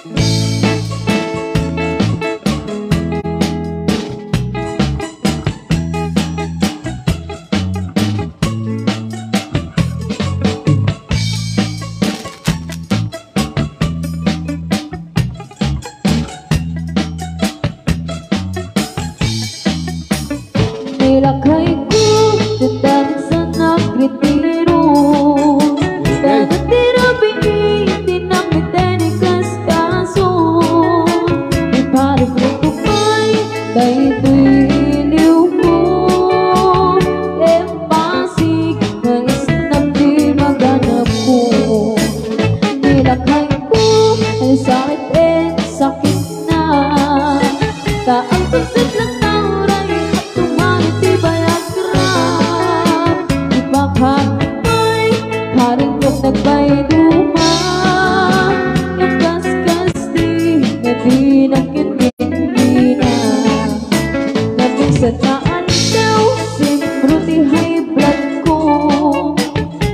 Nilakay ko dyan sa nagretiro. Dahil tirabing tinamit-tenikas kaso. Iparipin ko pa'y dahil iliw ko. Pasig na isnap di maganap ko. Nilakay ko ay sakit na. Taang pagsit lang nagbay luma, yung kaskas di na pinakit-hindi na. Nabisataan daw, siyempre di high blood ko.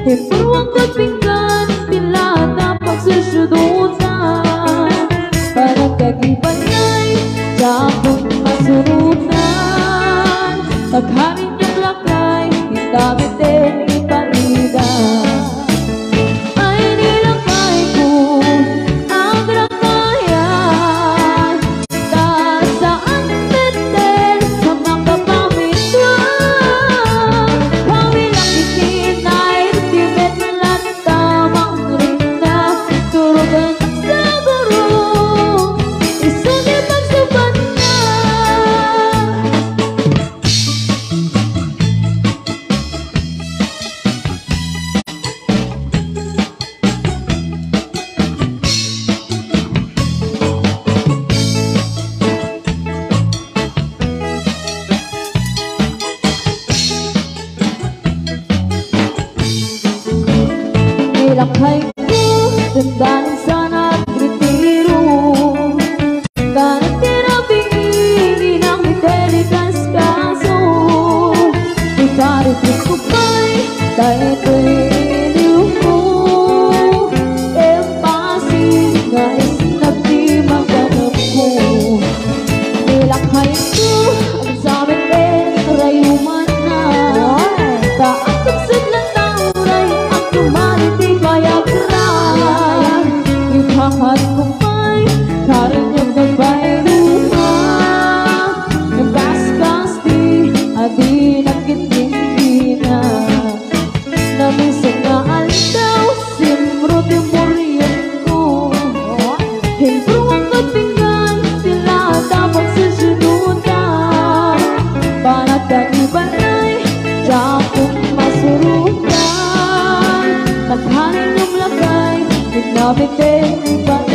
Himpuruang kapinggan, tilata pagsusudutan. Parang kagibanay, tapos masurutan. Tagharin yung lakay, hinamit din ipalidan. Nilakay ko dandan sa nagretiro. Kahit tirabing ang itelikas kaso. Iparipin ko pa'y dahil iliw ko. Pasig na isnap di maganap ko. Nilakay ko ang samin rayuman na. Taang tugsod lang tauray ang tumalit di kaya kran. Ipahat ko pa'y karin yung nagbay luma. Yung kaskas di adi nakit-hindi na. Namisag na aldaw simro di muriyan ko. Hintro ang kapingan sila dapat susunutan. Banat ang ibanay Japong masurutan. Taghanin yung lakay, hinamit din iba.